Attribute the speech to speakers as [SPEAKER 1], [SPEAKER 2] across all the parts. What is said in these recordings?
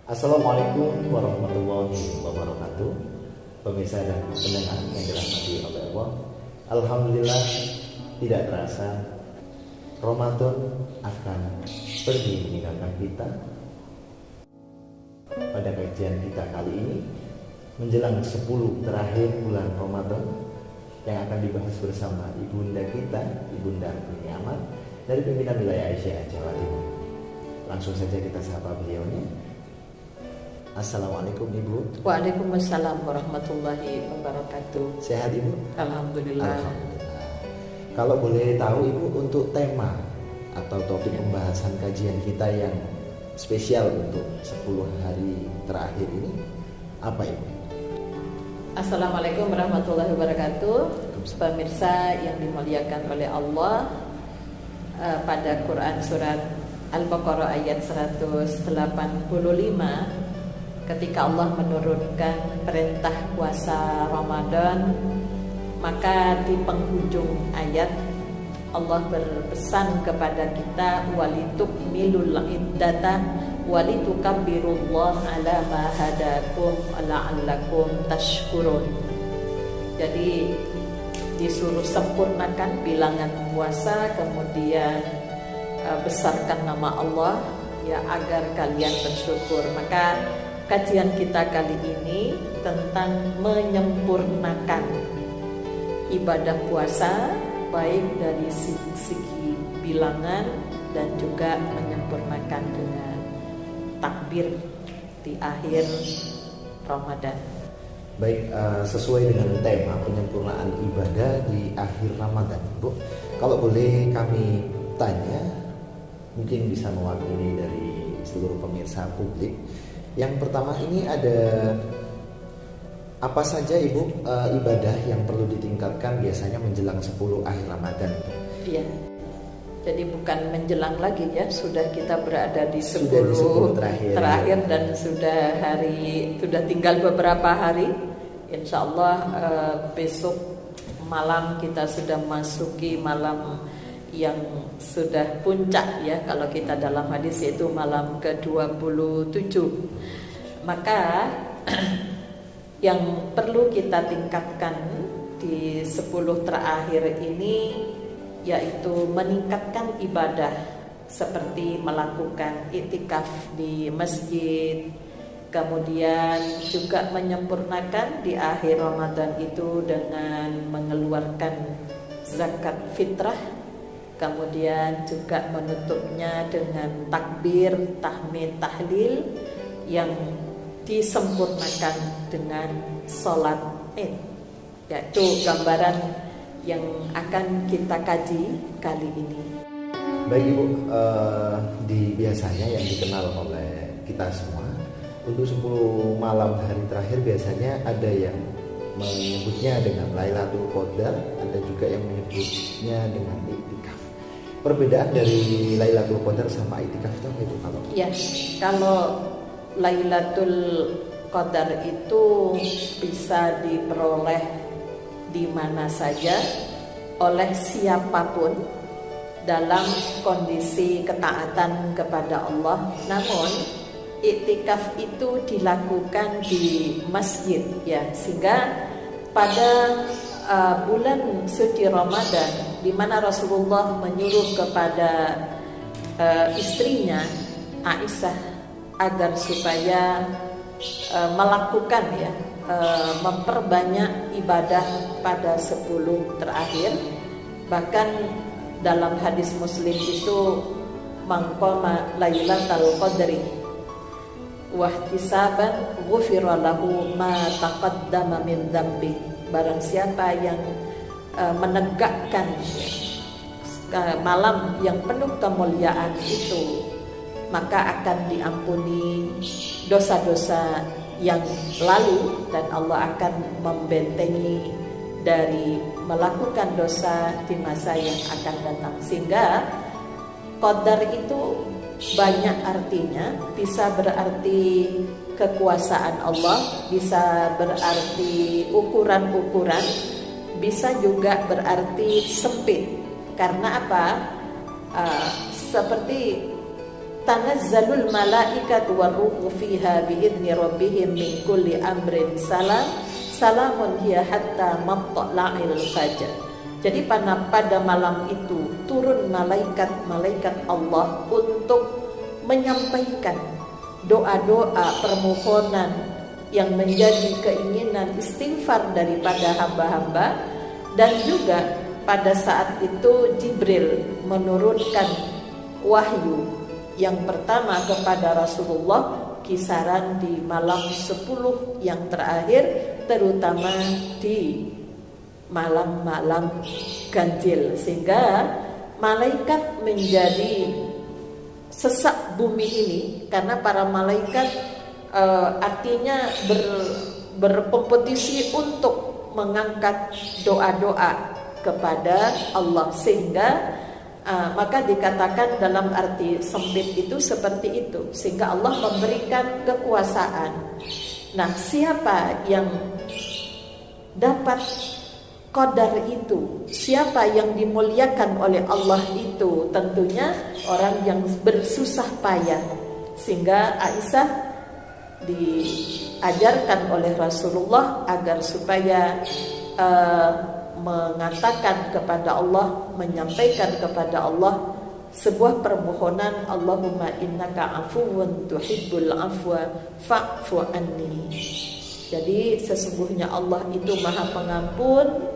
[SPEAKER 1] Assalamualaikum warahmatullahi wabarakatuh. Pemirsa dan pendengar yang dirahmati oleh Allah, alhamdulillah tidak terasa Ramadan akan pergi meninggalkan kita. Pada kajian kita kali ini menjelang 10 terakhir bulan Ramadan yang akan dibahas bersama ibunda kita, Ibunda Bini Ahmad dari pimpinan wilayah Aisyah Jawa Timur. Langsung saja kita sapa beliaunya. Assalamualaikum Ibu.
[SPEAKER 2] Waalaikumsalam warahmatullahi wabarakatuh.
[SPEAKER 1] Sehat Ibu?
[SPEAKER 2] Alhamdulillah.
[SPEAKER 1] Alhamdulillah. Kalau boleh tahu Ibu, untuk tema atau topik pembahasan kajian kita yang spesial untuk 10 hari terakhir ini apa Ibu?
[SPEAKER 2] Assalamualaikum warahmatullahi wabarakatuh. Pemirsa yang dimuliakan oleh Allah, pada Quran surat Al-Baqarah ayat 185, ketika Allah menurunkan perintah puasa Ramadan, maka di penghujung ayat Allah berpesan kepada kita, walitukmilul iddata walitukabbirullaha ala ma hadakum la'allakum tashkurun. Jadi disuruh sempurnakan bilangan puasa, kemudian besarkan nama Allah ya agar kalian bersyukur. Maka kajian kita kali ini tentang menyempurnakan ibadah puasa, baik dari segi bilangan dan juga menyempurnakan dengan takbir di akhir Ramadan.
[SPEAKER 1] Baik, sesuai dengan tema penyempurnaan ibadah di akhir Ramadan, Bu. Kalau boleh kami tanya, mungkin bisa mewakili dari seluruh pemirsa publik. Yang pertama ini ada apa saja Ibu ibadah yang perlu ditingkatkan biasanya menjelang 10 akhir Ramadan?
[SPEAKER 2] Iya. Jadi bukan menjelang lagi ya, sudah kita berada di 10 terakhir dan sudah tinggal beberapa hari. Insya Allah besok malam kita sudah masuki malam yang sudah puncak ya, kalau kita dalam hadis yaitu malam ke-27. Maka yang perlu kita tingkatkan di 10 terakhir ini yaitu meningkatkan ibadah seperti melakukan iktikaf di masjid, kemudian juga menyempurnakan di akhir Ramadan itu dengan mengeluarkan zakat fitrah, kemudian juga menutupnya dengan takbir, tahmid, tahlil yang disempurnakan dengan sholat Id. Yaitu gambaran yang akan kita kaji kali ini.
[SPEAKER 1] Baik Ibu, biasanya yang dikenal oleh kita semua untuk 10 malam hari terakhir biasanya ada yang menyebutnya dengan Lailatul Qadar, ada juga yang menyebutnya dengan iktikaf. Perbedaan dari Lailatul Qadar sama iktikaf itu apa itu kalau?
[SPEAKER 2] Ya, kalau Lailatul Qadar itu bisa diperoleh di mana saja oleh siapapun dalam kondisi ketaatan kepada Allah. Namun iktikaf itu dilakukan di masjid ya, sehingga pada bulan suci Ramadan di mana Rasulullah menyuruh kepada istrinya Aisyah agar supaya melakukan ya memperbanyak ibadah pada 10 terakhir. Bahkan dalam hadis Muslim itu maqama lailatul qadri wahtisaban ghufira lahu ma taqaddama min dzambi. Barang siapa yang menegakkan malam yang penuh kemuliaan itu, maka akan diampuni dosa-dosa yang lalu dan Allah akan membentengi dari melakukan dosa di masa yang akan datang. Sehingga qadar itu banyak artinya, bisa berarti kekuasaan Allah, bisa berarti ukuran-ukuran, bisa juga berarti sempit. Karena apa? Seperti tanazzalul malaikatu warruhu fiha biidzni rabbihim min kulli amrin salamun hiya hatta matla'il fajr. Jadi pada malam itu turun malaikat Allah untuk menyampaikan doa-doa permohonan yang menjadi keinginan istighfar daripada hamba-hamba, dan juga pada saat itu Jibril menurunkan wahyu yang pertama kepada Rasulullah kisaran di malam 10 yang terakhir, terutama di malam-malam ganjil, sehingga malaikat menjadi sesak bumi ini karena para malaikat artinya berkompetisi untuk mengangkat doa-doa kepada Allah, sehingga maka dikatakan dalam arti sempit itu seperti itu, sehingga Allah memberikan kekuasaan. Nah, siapa yang dapat qadar itu, siapa yang dimuliakan oleh Allah itu, tentunya orang yang bersusah payah. Sehingga Aisyah diajarkan oleh Rasulullah agar supaya mengatakan kepada Allah, menyampaikan kepada Allah sebuah permohonan, Allahumma innaka afuwun tuhibbul afwa fa'fu anni. Jadi sesungguhnya Allah itu Maha Pengampun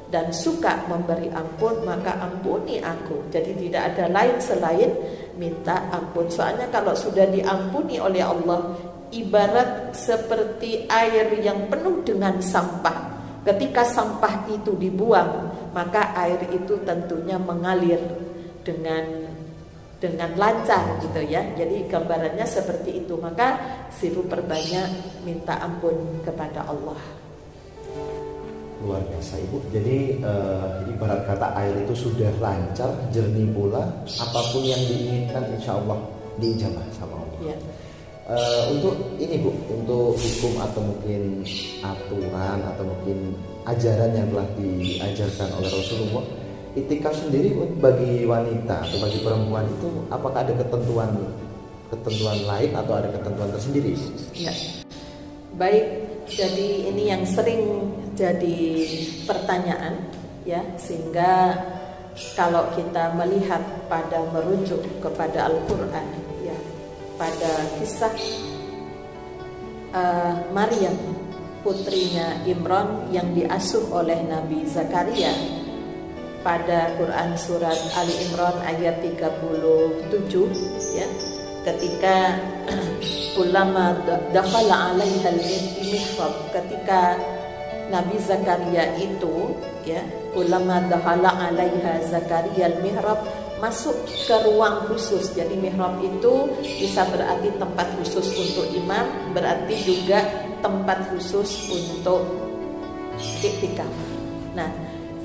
[SPEAKER 2] dan suka memberi ampun, maka ampuni aku. Jadi tidak ada lain selain minta ampun. Soalnya kalau sudah diampuni oleh Allah, ibarat seperti air yang penuh dengan sampah. Ketika sampah itu dibuang, maka air itu tentunya mengalir dengan lancar gitu ya. Jadi gambarannya seperti itu. Maka sibuk perbanyak minta ampun kepada Allah.
[SPEAKER 1] Luar biasa Ibu. Jadi ibarat kata air itu sudah lancar, jernih pula, apapun yang diinginkan insya Allah diijabah sama Allah. Ya. Untuk ini Bu, untuk hukum atau mungkin aturan atau mungkin ajaran yang telah diajarkan oleh Rasulullah, itikaf sendiri bagi wanita atau bagi perempuan itu apakah ada ketentuan lain atau ada ketentuan tersendiri?
[SPEAKER 2] Ya. Baik, jadi ini yang sering jadi pertanyaan ya, sehingga kalau kita melihat pada merujuk kepada Al-Qur'an ya, pada kisah Maryam putrinya Imran yang diasuh oleh Nabi Zakaria pada Quran surat Ali Imran ayat 37 ya, ketika ulama dakhala 'alaiha al-mihrab, ketika Nabi Zakaria itu ya, ulama dakhala 'alaiha Zakaria al-mihrab, masuk ke ruang khusus. Jadi mihrab itu bisa berarti tempat khusus untuk imam, berarti juga tempat khusus untuk iktikaf. Nah,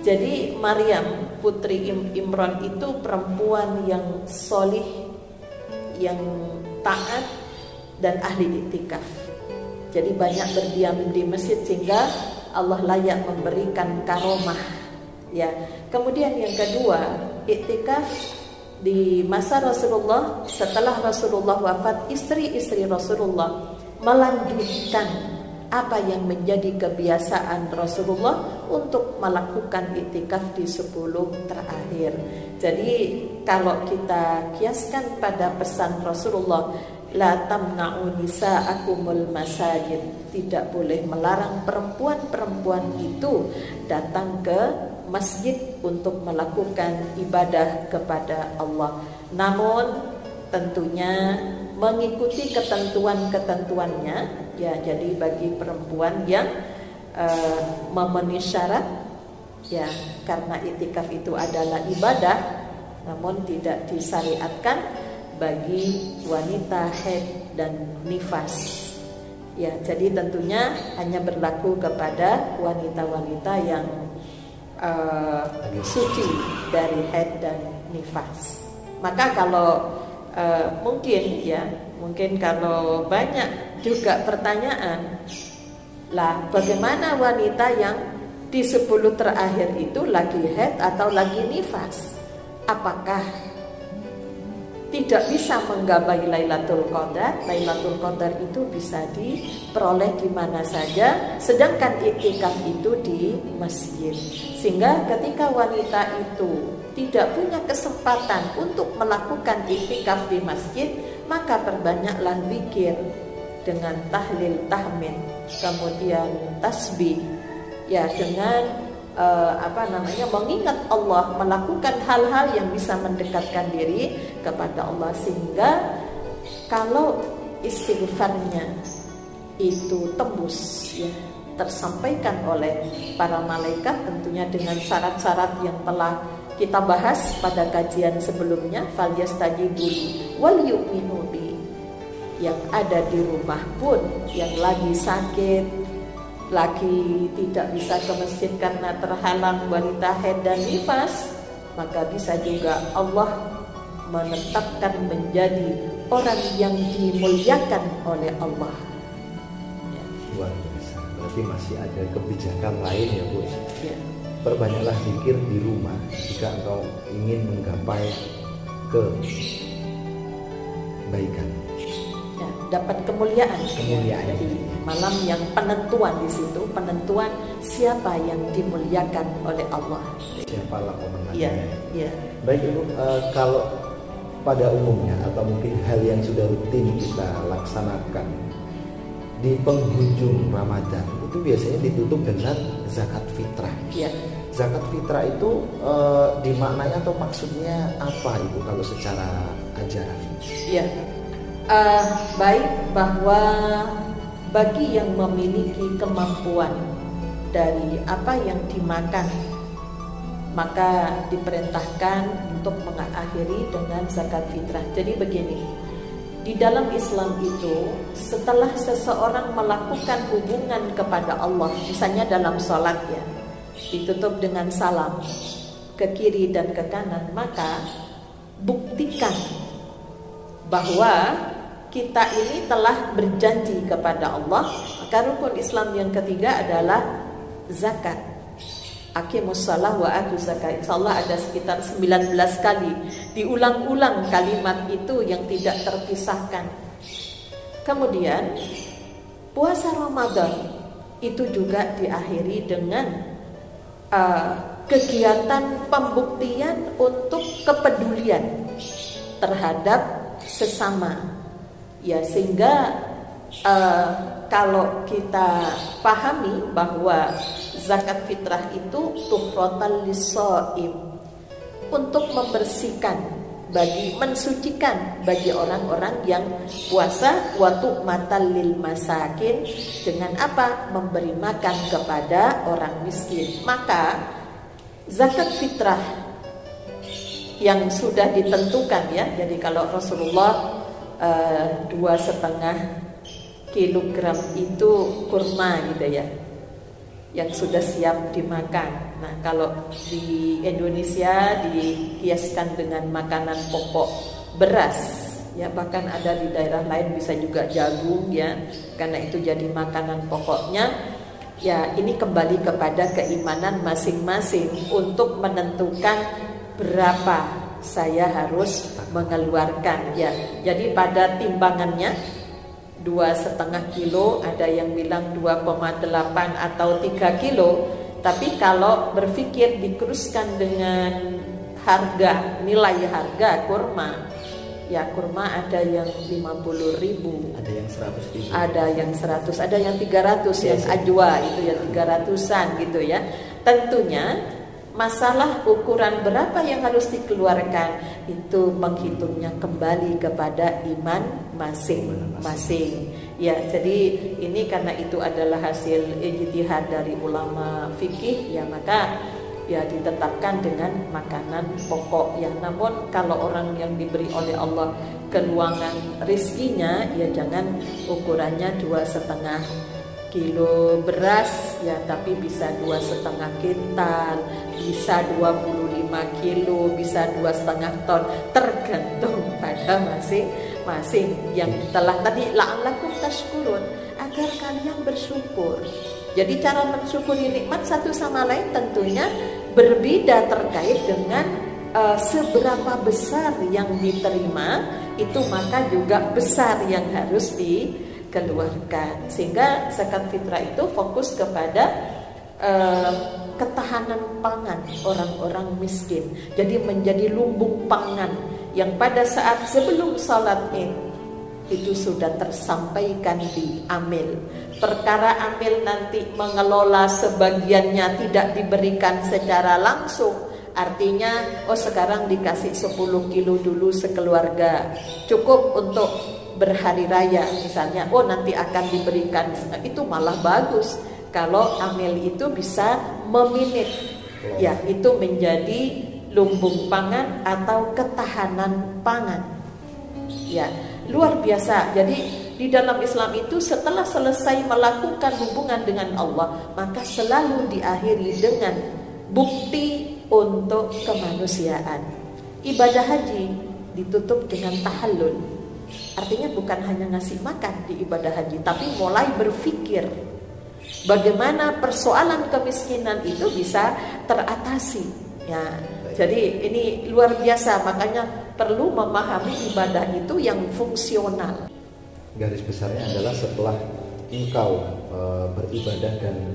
[SPEAKER 2] jadi Maryam putri Imran itu perempuan yang solih, yang taat dan ahli iktikaf. Jadi banyak berdiam di masjid sehingga Allah layak memberikan karomah. Ya. Kemudian yang kedua, iktikaf di masa Rasulullah, setelah Rasulullah wafat, istri-istri Rasulullah melanjutkan apa yang menjadi kebiasaan Rasulullah untuk melakukan iktikaf di 10 terakhir. Jadi kalau kita kiaskan pada pesan Rasulullah, la tamna'u nisa'akumul masajid, tidak boleh melarang perempuan-perempuan itu datang ke masjid untuk melakukan ibadah kepada Allah. Namun tentunya mengikuti ketentuan-ketentuannya ya. Jadi bagi perempuan yang memenuhi syarat ya, karena iktikaf itu adalah ibadah, namun tidak disyariatkan bagi wanita haid dan nifas. Ya, jadi tentunya hanya berlaku kepada wanita-wanita yang suci dari haid dan nifas. Maka kalau mungkin kalau banyak juga pertanyaan, lah bagaimana wanita yang di 10 terakhir itu lagi haid atau lagi nifas? Apakah tidak bisa menggapai Lailatul Qadar. Lailatul Qadar itu bisa diperoleh di mana saja, sedangkan iktikaf itu di masjid. Sehingga ketika wanita itu tidak punya kesempatan untuk melakukan iktikaf di masjid, maka perbanyaklah zikir dengan tahlil, tahmid, kemudian tasbih, ya dengan mengingat Allah, melakukan hal-hal yang bisa mendekatkan diri kepada Allah. Sehingga kalau istighfarnya itu tembus, ya, tersampaikan oleh para malaikat, tentunya dengan syarat-syarat yang telah kita bahas pada kajian sebelumnya, falyastajibuli wal yu'minu bi. Yang ada di rumah pun, yang lagi sakit, lagi tidak bisa ke masjid karena terhalang wanita haid dan nifas, maka bisa juga Allah menetapkan menjadi orang yang dimuliakan oleh Allah.
[SPEAKER 1] Ya. Luar biasa. Berarti masih ada kebijakan lain ya Bu.
[SPEAKER 2] Ya.
[SPEAKER 1] Perbanyaklah zikir di rumah jika engkau ingin menggapai kebaikan.
[SPEAKER 2] Ya, dapat kemuliaan.
[SPEAKER 1] Jadi
[SPEAKER 2] malam yang penentuan di situ, penentuan siapa yang dimuliakan oleh Allah.
[SPEAKER 1] Siapalah pemenangnya.
[SPEAKER 2] Iya, iya.
[SPEAKER 1] Baik Ibu, kalau pada umumnya atau mungkin hal yang sudah rutin kita laksanakan di penghujung Ramadan itu biasanya ditutup dengan zakat fitrah.
[SPEAKER 2] Iya.
[SPEAKER 1] Zakat fitrah itu dimaknai atau maksudnya apa Ibu kalau secara ajaran?
[SPEAKER 2] Iya. Baik, bahwa bagi yang memiliki kemampuan dari apa yang dimakan, maka diperintahkan untuk mengakhiri dengan zakat fitrah. Jadi begini, di dalam Islam itu setelah seseorang melakukan hubungan kepada Allah, misalnya dalam sholat ya, ditutup dengan salam ke kiri dan ke kanan, maka buktikan bahwa kita ini telah berjanji kepada Allah. Maka rukun Islam yang ketiga adalah zakat. Aqimus shalah wa atuz zakat. Insyaallah ada sekitar 19 kali diulang-ulang kalimat itu yang tidak terpisahkan. Kemudian puasa Ramadan itu juga diakhiri dengan kegiatan pembuktian untuk kepedulian terhadap sesama. Ya, sehingga kalau kita pahami bahwa zakat fitrah itu tuhrotal lishaim, untuk membersihkan, mensucikan bagi orang-orang yang puasa, wa tu'matal lil masakin, dengan apa? Memberi makan kepada orang miskin. Maka zakat fitrah yang sudah ditentukan ya, jadi kalau Rasulullah 2,5 kilogram itu kurma gitu ya, yang sudah siap dimakan. Nah, kalau di Indonesia dihiaskan dengan makanan pokok beras ya, bahkan ada di daerah lain bisa juga jagung ya, karena itu jadi makanan pokoknya. Ya, ini kembali kepada keimanan masing-masing untuk menentukan berapa saya harus mengeluarkan ya. Jadi pada timbangannya 2,5 kilo, ada yang bilang 2,8 atau 3 kilo. Tapi kalau berpikir dikuruskan dengan harga, nilai harga kurma, ya kurma ada yang 50.000,
[SPEAKER 1] ada yang 100.000,
[SPEAKER 2] ada yang 100, ada yang 300, yang ajwa itu yang 300-an gitu ya. Tentunya masalah ukuran berapa yang harus dikeluarkan itu menghitungnya kembali kepada iman masing-masing. Ya, jadi ini karena itu adalah hasil ijtihad dari ulama fikih ya, maka ya ditetapkan dengan makanan pokok ya. Namun kalau orang yang diberi oleh Allah keluangan rizkinya ya, jangan ukurannya 2,5 kilo beras ya, tapi bisa 2,5 kintal, bisa 25 kilo, bisa 2,5 ton, tergantung pada masing-masing yang telah tadi la'allakum tashkurun, agar kalian bersyukur. Jadi cara mensyukuri nikmat satu sama lain tentunya berbeda terkait dengan seberapa besar yang diterima, itu maka juga besar yang harus dikeluarkan. Sehingga zakat fitrah itu fokus kepada ketahanan pangan orang-orang miskin. Jadi menjadi lumbung pangan yang pada saat sebelum salat Id itu sudah tersampaikan di amil. Perkara amil nanti mengelola sebagiannya tidak diberikan secara langsung. Artinya, sekarang dikasih 10 kilo dulu sekeluarga, cukup untuk berhari raya misalnya. Nanti akan diberikan, itu malah bagus. Kalau amil itu bisa meminit, ya itu menjadi lumbung pangan atau ketahanan pangan. Ya, luar biasa. Jadi di dalam Islam itu setelah selesai melakukan hubungan dengan Allah, maka selalu diakhiri dengan bukti untuk kemanusiaan. Ibadah haji ditutup dengan tahallul. Artinya bukan hanya ngasih makan di ibadah haji, tapi mulai berpikir bagaimana persoalan kemiskinan itu bisa teratasi. Ya, jadi ini luar biasa, makanya perlu memahami ibadah itu yang fungsional.
[SPEAKER 1] Garis besarnya adalah setelah engkau beribadah dan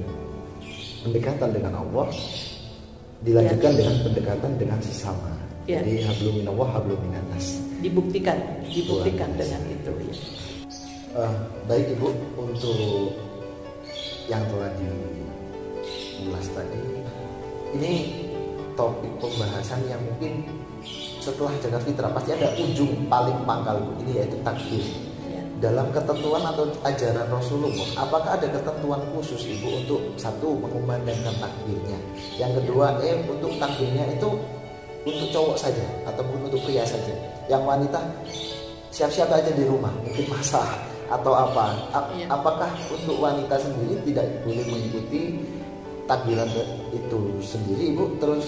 [SPEAKER 1] pendekatan dengan Allah, dilanjutkan dengan pendekatan dengan sesama. Jadi hablum minallah hablum minannas. Dibuktikan
[SPEAKER 2] dengan itu.
[SPEAKER 1] Baik Ibu, untuk yang telah diulas tadi, ini topik pembahasan yang mungkin setelah zakat fitrah pasti ada ujung paling pangkal ini, yaitu takbir. Dalam ketentuan atau ajaran Rasulullah, apakah ada ketentuan khusus Ibu untuk satu mengumandangkan takbirnya, yang kedua untuk takbirnya itu untuk cowok saja ataupun untuk pria saja, yang wanita siap-siap aja di rumah mungkin masak atau apa? Apakah untuk wanita sendiri tidak boleh mengikuti takbiran itu sendiri Ibu? Terus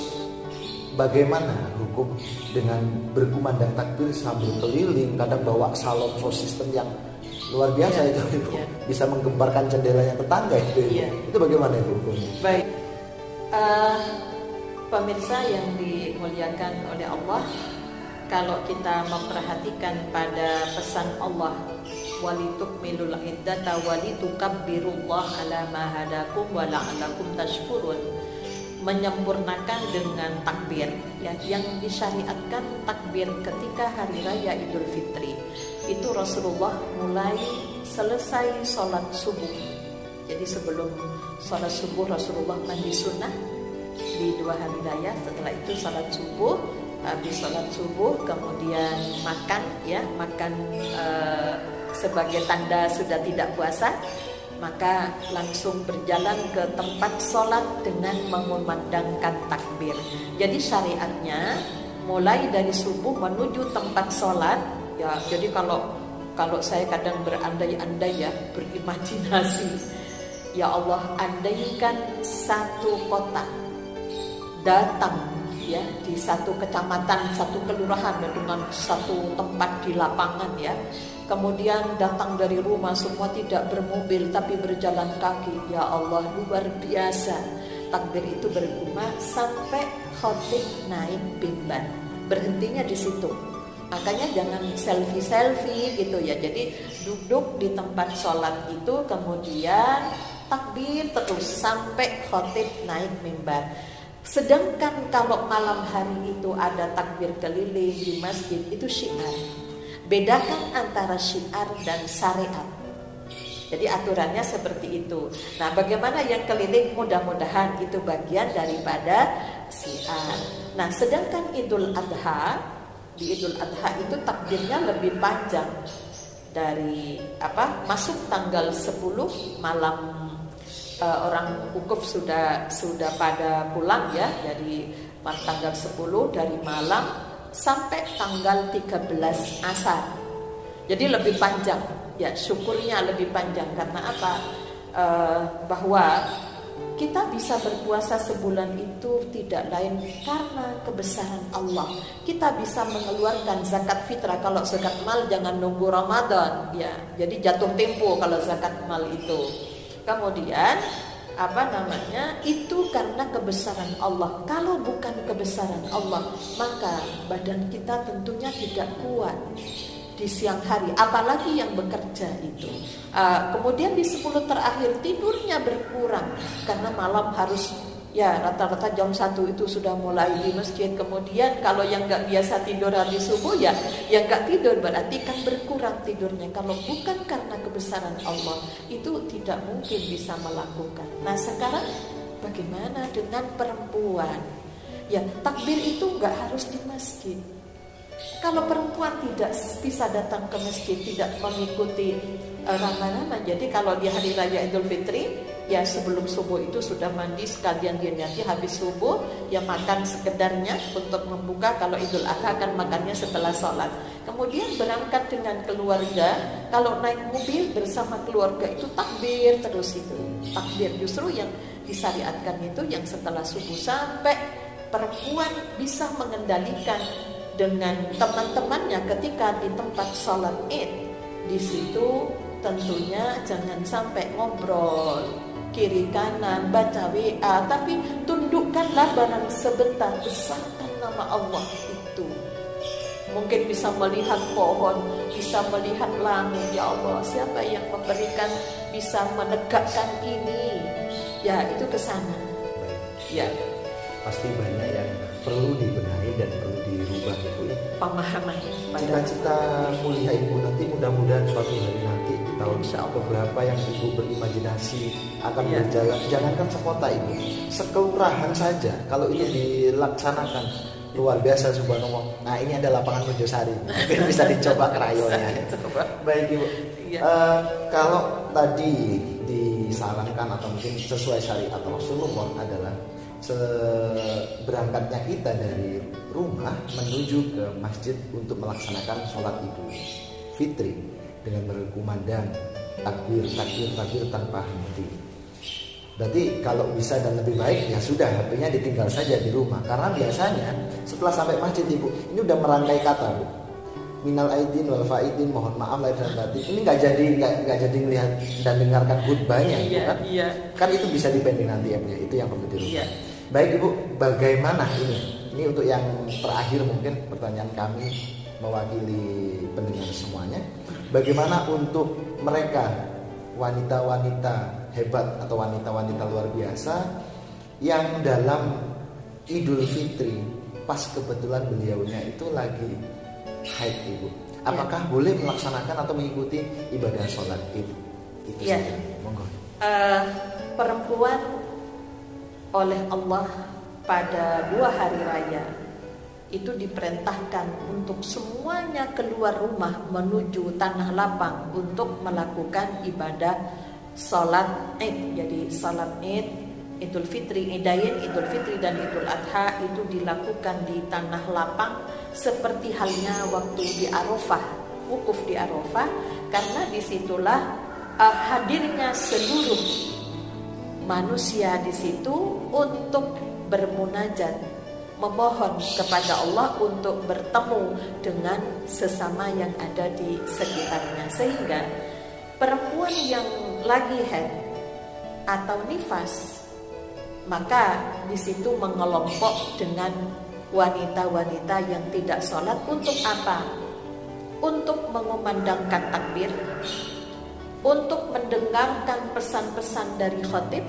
[SPEAKER 1] bagaimana hukum dengan berkumandang takbir sambil keliling, kadang bawa salon sound system yang luar biasa itu Ibu, bisa menggemparkan jendelanya tetangga itu. Itu bagaimana Ibu hukumnya?
[SPEAKER 2] Baik, pemirsa yang dimuliakan oleh Allah, kalau kita memperhatikan pada pesan Allah, walitukmilul iddata walitukabbirullaha ala ma hadakum wa la'allakum tashkurun, menyempurnakan dengan takbir, yang disyariatkan takbir ketika hari raya Idul Fitri. Itu Rasulullah mulai selesai sholat subuh. Jadi sebelum sholat subuh Rasulullah mandi sunnah di 2 hari raya. Setelah itu sholat subuh, habis sholat subuh kemudian makan sebagai tanda sudah tidak puasa, maka langsung berjalan ke tempat sholat dengan mengumandangkan takbir. Jadi syariatnya mulai dari subuh menuju tempat sholat. Jadi kalau saya kadang berandai-andai berimajinasi, ya Allah, andaikan satu kota datang di satu kecamatan, satu kelurahan dengan satu tempat di lapangan kemudian datang dari rumah, semua tidak bermobil tapi berjalan kaki. Ya Allah, luar biasa. Takbir itu bergema sampai khotib naik mimbar. Berhentinya di situ. Makanya jangan selfie gitu Jadi duduk di tempat sholat itu, kemudian takbir terus sampai khotib naik mimbar. Sedangkan kalau malam hari itu ada takbir keliling di masjid, itu syiar. Bedakan antara syiar dan syariat. Jadi aturannya seperti itu. Nah, bagaimana yang keliling, mudah-mudahan itu bagian daripada syiar. Nah, sedangkan Idul Adha, di Idul Adha itu takbirnya lebih panjang. Dari masuk tanggal 10 malam, orang wukuf sudah pada pulang dari tanggal 10 dari malam sampai tanggal 13 asar. Jadi lebih panjang, syukurnya lebih panjang. Karena apa? Bahwa kita bisa berpuasa sebulan itu tidak lain karena kebesaran Allah. Kita bisa mengeluarkan zakat fitrah. Kalau zakat mal jangan nunggu Ramadan, jadi jatuh tempo kalau zakat mal itu. Kemudian Itu karena kebesaran Allah. Kalau bukan kebesaran Allah, maka badan kita tentunya tidak kuat di siang hari, apalagi yang bekerja itu. Kemudian di 10 terakhir tidurnya berkurang karena malam harus rata-rata jam 1 itu sudah mulai di masjid. Kemudian kalau yang nggak biasa tidur habis subuh yang nggak tidur, berarti kan berkurang tidurnya. Kalau bukan karena kebesaran Allah, itu tidak mungkin bisa melakukan. Nah sekarang bagaimana dengan perempuan? Takbir itu nggak harus di masjid. Kalau perempuan tidak bisa datang ke masjid, tidak mengikuti rama-rama, jadi kalau di hari raya Idul Fitri, sebelum subuh itu sudah mandi sekalian dia nanti habis subuh makan sekedarnya untuk membuka. Kalau Idul Adha akan makannya setelah sholat. Kemudian berangkat dengan keluarga. Kalau naik mobil bersama keluarga itu takbir terus itu. Takbir justru yang disyariatkan itu yang setelah subuh, sampai perempuan bisa mengendalikan dengan teman-temannya ketika di tempat sholat Id. Di situ tentunya jangan sampai ngobrol kiri kanan, baca WA, tapi tundukkanlah barang sebentar, besarkan nama Allah itu. Mungkin bisa melihat pohon, bisa melihat langit. Ya Allah, siapa yang memberikan bisa menegakkan ini? Itu ke sana.
[SPEAKER 1] Pasti banyak yang perlu dibenahi dan perlu dirubah Ibu ya.
[SPEAKER 2] Pemahaman.
[SPEAKER 1] Cita-cita mulia Ibu nanti mudah-mudahan suatu hari nanti di tahun beberapa yang Ibu berimajinasi akan berjalan. Jangankan sekota Ibu, sekelurahan saja kalau ini dilaksanakan luar biasa subhanallah. Nah ini ada lapangan Mojosari, mungkin bisa dicoba krayonnya. Baik Ibu. Kalau tadi disarankan atau mungkin sesuai syariat Rasulullah adalah berangkatnya kita dari rumah menuju ke masjid untuk melaksanakan sholat Idul Fitri dengan berkumandang takbir tanpa henti. Berarti kalau bisa dan lebih baik sudah HP-nya ditinggal saja di rumah, karena biasanya setelah sampai masjid Ibu ini udah merangkai kata Bu, minal aidin wal faidin, mohon maaf lahir dan batin. Ini nggak jadi melihat dan dengarkan khutbahnya kan? Kan itu bisa dipending nanti ya Bu, itu yang perlu dirubah. Baik Ibu, bagaimana ini untuk yang terakhir mungkin pertanyaan kami mewakili pendengar semuanya. Bagaimana untuk mereka wanita-wanita hebat atau wanita-wanita luar biasa yang dalam Idul Fitri pas kebetulan beliaunya itu lagi haid Ibu, apakah boleh melaksanakan atau mengikuti ibadah sholat Id? Itu saja. Monggo.
[SPEAKER 2] Perempuan oleh Allah pada 2 hari raya itu diperintahkan untuk semuanya keluar rumah menuju tanah lapang untuk melakukan ibadah sholat Id. Jadi sholat Id, Idul Fitri, Idain, Idul Fitri dan Idul Adha itu dilakukan di tanah lapang seperti halnya waktu di Arafah, wukuf di Arafah, karena disitulah hadirnya seluruh manusia di situ untuk bermunajat, memohon kepada Allah untuk bertemu dengan sesama yang ada di sekitarnya. Sehingga perempuan yang lagi haid atau nifas, maka di situ mengelompok dengan wanita-wanita yang tidak sholat. Untuk apa? Untuk mengumandangkan takbir, untuk mendengarkan pesan-pesan dari khatib,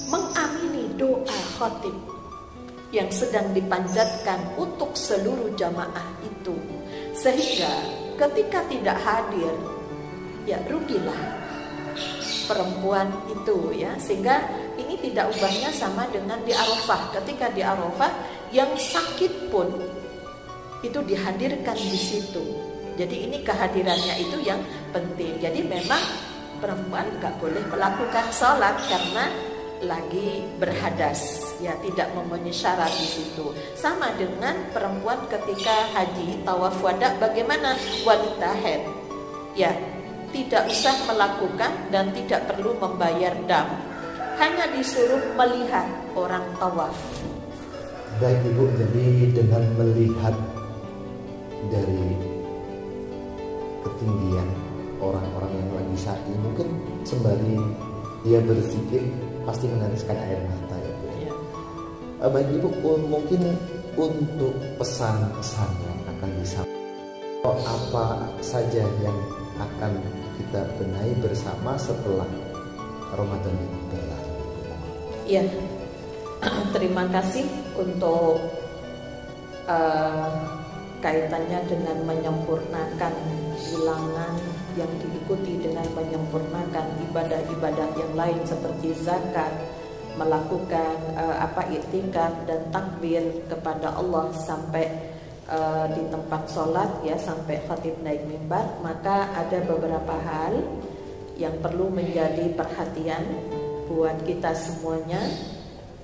[SPEAKER 2] mengamini doa khatib yang sedang dipanjatkan untuk seluruh jamaah itu. Sehingga ketika tidak hadir, rugilah perempuan itu sehingga ini tidak ubahnya sama dengan di Arafah. Ketika di Arafah yang sakit pun itu dihadirkan di situ. Jadi ini kehadirannya itu yang penting. Jadi memang perempuan nggak boleh melakukan sholat karena lagi berhadas, tidak memenuhi syarat di situ. Sama dengan perempuan ketika haji tawaf wada, bagaimana wanita haid? Tidak usah melakukan dan tidak perlu membayar dam, hanya disuruh melihat orang tawaf.
[SPEAKER 1] Baik Ibu, jadi dengan melihat dari ketinggian orang-orang yang lagi sa'i, mungkin sembari dia berzikir pasti meneteskan air mata ya Bu.
[SPEAKER 2] Ya.
[SPEAKER 1] Baik Ibu, mungkin untuk pesan-pesan yang akan disampaikan, apa saja yang akan kita benahi bersama setelah Ramadan ini berlalu?
[SPEAKER 2] Ya, terima kasih untuk kaitannya dengan menyempurnakan bilangan yang diikuti dengan menyempurnakan ibadah-ibadah yang lain seperti zakat, melakukan iktikaf dan takbir kepada Allah sampai di tempat sholat ya, sampai khatib naik mimbar. Maka ada beberapa hal yang perlu menjadi perhatian buat kita semuanya.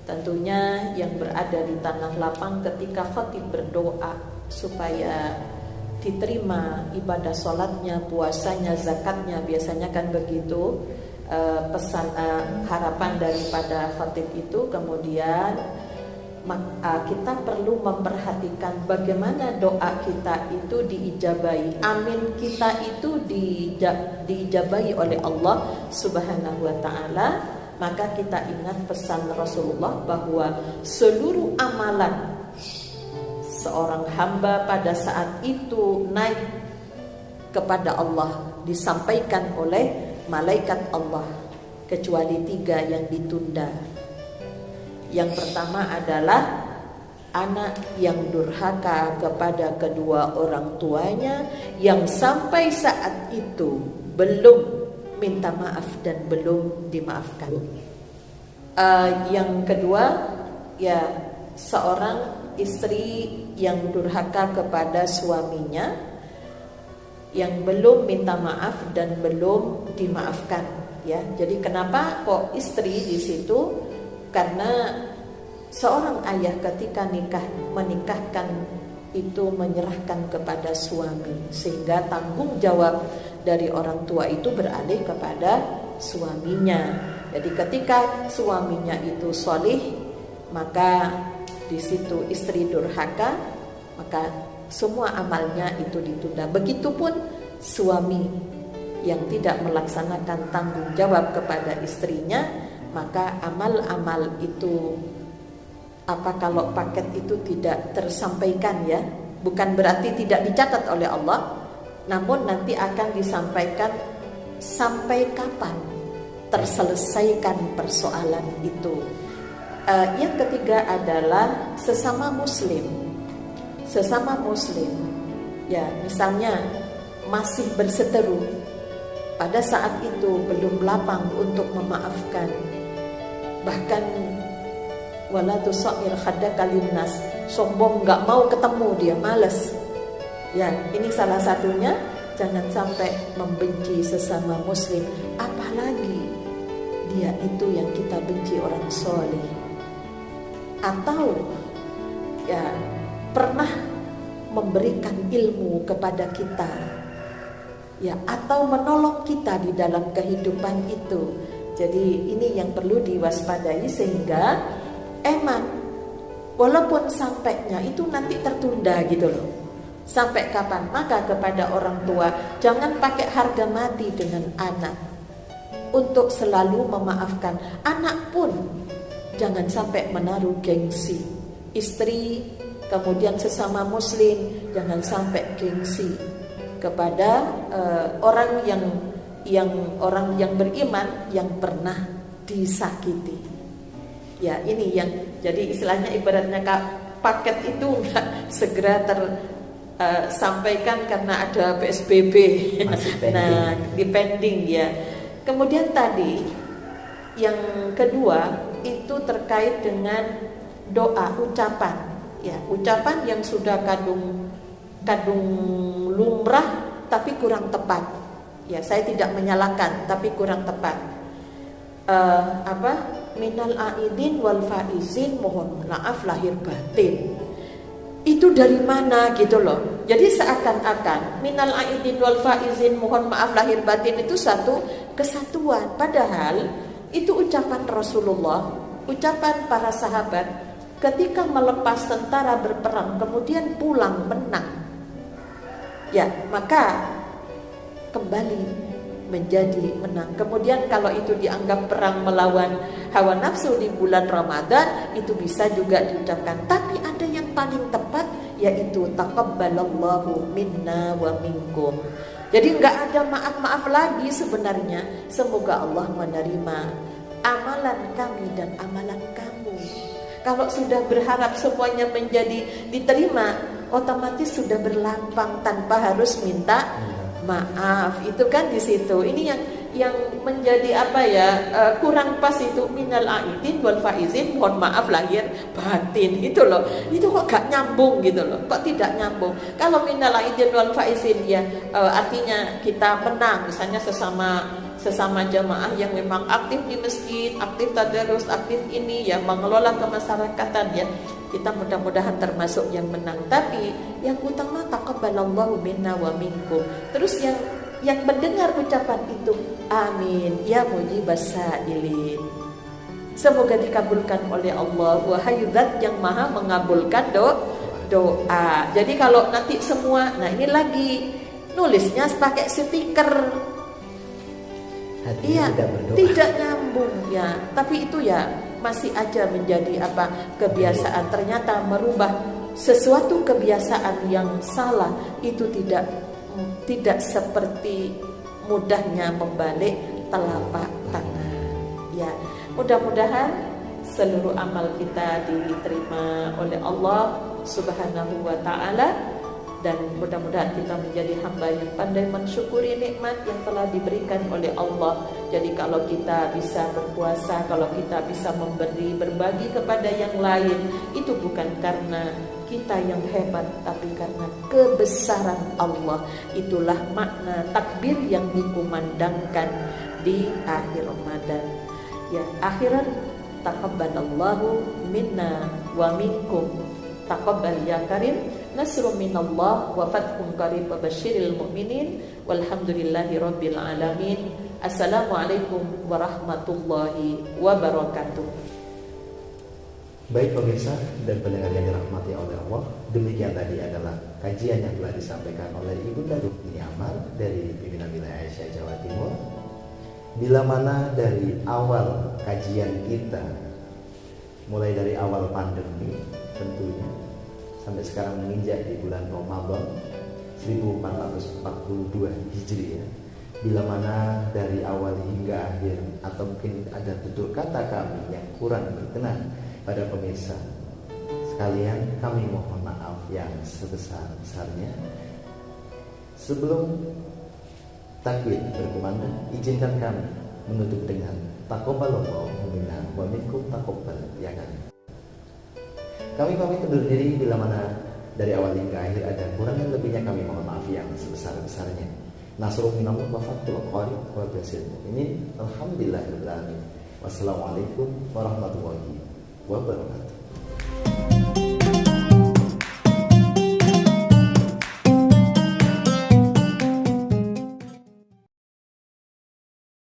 [SPEAKER 2] Tentunya yang berada di tanah lapang ketika khatib berdoa supaya diterima ibadah sholatnya, puasanya, zakatnya, biasanya kan begitu pesan harapan daripada khatib itu. Kemudian kita perlu memperhatikan bagaimana doa kita itu diijabahi, amin kita itu diijabahi oleh Allah Subhanahu wa ta'ala. Maka kita ingat pesan Rasulullah bahwa seluruh amalan seorang hamba pada saat itu naik kepada Allah disampaikan oleh malaikat Allah, kecuali 3 yang ditunda. Yang pertama adalah anak yang durhaka kepada kedua orang tuanya yang sampai saat itu belum minta maaf dan belum dimaafkan. Yang kedua ya, seorang istri yang durhaka kepada suaminya yang belum minta maaf dan belum dimaafkan ya. Jadi kenapa kok istri di situ? Karena seorang ayah ketika menikahkan itu menyerahkan kepada suami, sehingga tanggung jawab dari orang tua itu beralih kepada suaminya. Jadi ketika suaminya itu sholih, maka di situ istri durhaka, maka semua amalnya itu ditunda. Begitupun suami yang tidak melaksanakan tanggung jawab kepada istrinya, maka amal-amal itu kalau paket itu tidak tersampaikan ya, bukan berarti tidak dicatat oleh Allah, namun nanti akan disampaikan sampai kapan terselesaikan persoalan itu. Yang ketiga adalah sesama muslim ya, misalnya masih berseteru, pada saat itu belum lapang untuk memaafkan, bahkan wala tusair khaddaka linnas, sombong, nggak mau ketemu, dia malas ya. Ini salah satunya, jangan sampai membenci sesama muslim, apalagi dia itu yang kita benci orang soleh, atau ya pernah memberikan ilmu kepada kita ya, atau menolong kita di dalam kehidupan itu. Jadi ini yang perlu diwaspadai, sehingga walaupun sampainya itu nanti tertunda gitu loh. Sampai kapan? Maka kepada orang tua, jangan pakai harga mati dengan anak untuk selalu memaafkan. Anak pun jangan sampai menaruh gengsi. Istri, kemudian sesama muslim, jangan sampai gengsi kepada orang yang beriman yang pernah disakiti. Ya, ini yang jadi istilahnya, ibaratnya paket itu enggak segera tersampaikan karena ada PSBB. Nah, depending ya. Kemudian tadi yang kedua itu terkait dengan doa, ucapan. Ya, ucapan yang sudah kadung lumrah tapi kurang tepat. Ya, saya tidak menyalahkan tapi kurang tepat. Minal aidin wal faizin, mohon maaf lahir batin. Itu dari mana gitu loh. Jadi seakan-akan minal aidin wal faizin, mohon maaf lahir batin itu satu kesatuan. Padahal itu ucapan Rasulullah, ucapan para sahabat ketika melepas tentara berperang kemudian pulang menang. Ya, maka kembali menjadi menang. Kemudian kalau itu dianggap perang melawan hawa nafsu di bulan Ramadan, itu bisa juga diucapkan. Tapi ada yang paling tepat, yaitu taqabbalallahu minna wa minkum. Jadi nggak ada maaf-maaf lagi sebenarnya. Semoga Allah menerima amalan kami dan amalan kamu. Kalau sudah berharap semuanya menjadi diterima, otomatis sudah berlapang tanpa harus minta maaf. Itu kan di situ. Ini yang menjadi apa ya, kurang pas itu, minal aidin wal faizin, mohon maaf lahir batin, itu loh. Itu kok gak nyambung gitu loh, kok tidak nyambung. Kalau minal aidin wal faizin ya artinya kita menang, misalnya sesama jamaah yang memang aktif di masjid, aktif tadarus, aktif ini ya, mengelola kemasyarakatan ya, kita mudah-mudahan termasuk yang menang. Tapi yang utama taqabbalallahu minna wa minkum. Terus yang mendengar ucapan itu, amin ya mujibas sa'ilin, semoga dikabulkan oleh Allah, wahai zat yang maha mengabulkan doa. Jadi kalau nanti semua, nah ini lagi nulisnya pakai stiker, iya, tidak nyambung ya. Tapi itu ya masih aja menjadi apa, kebiasaan. Ternyata merubah sesuatu kebiasaan yang salah itu tidak seperti mudahnya membalik telapak tangan. Ya, mudah-mudahan seluruh amal kita diterima oleh Allah Subhanahu wa taala. Dan mudah-mudahan kita menjadi hamba yang pandai mensyukuri nikmat yang telah diberikan oleh Allah. Jadi kalau kita bisa berpuasa, kalau kita bisa memberi, berbagi kepada yang lain, itu bukan karena kita yang hebat, tapi karena kebesaran Allah. Itulah makna takbir yang dikumandangkan di akhir Ramadan. Ya, akhiran taqabbalallahu minna wa minkum. Taqabbal ya karim, nasrun minallah wa fathun qarib, wa basyiril mu'minin, walhamdulillahi rabbil alamin. Assalamualaikum warahmatullahi wabarakatuh.
[SPEAKER 1] Baik pemirsa dan pendengar yang dirahmati oleh Allah, demikian tadi adalah kajian yang telah disampaikan oleh Ibunda Rukmini Amar dari pimpinan wilayah Aisyah Jawa Timur. Bila mana dari awal kajian kita, mulai dari awal pandemi tentunya, sampai sekarang menginjak di bulan Ramadan 1442 Hijriah, bila mana dari awal hingga akhir, atau mungkin ada tutur kata kami yang kurang berkenan pada pemirsa sekalian, kami mohon maaf yang sebesar-besarnya. Sebelum takbir berkumandang, izinkan kami menutup dengan taqabbalallahu minna wa minkum taqabbal ya kan. Kami pamit undur diri, bila mana dari awal hingga akhir ada kurang dan lebihnya kami mohon maaf yang sebesar-besarnya. Nasrul minallah wa fathul qarib wa basyiril mu'minin. Alhamdulillahirabbil alamin. Wassalamualaikum warahmatullahi wabarakatuh.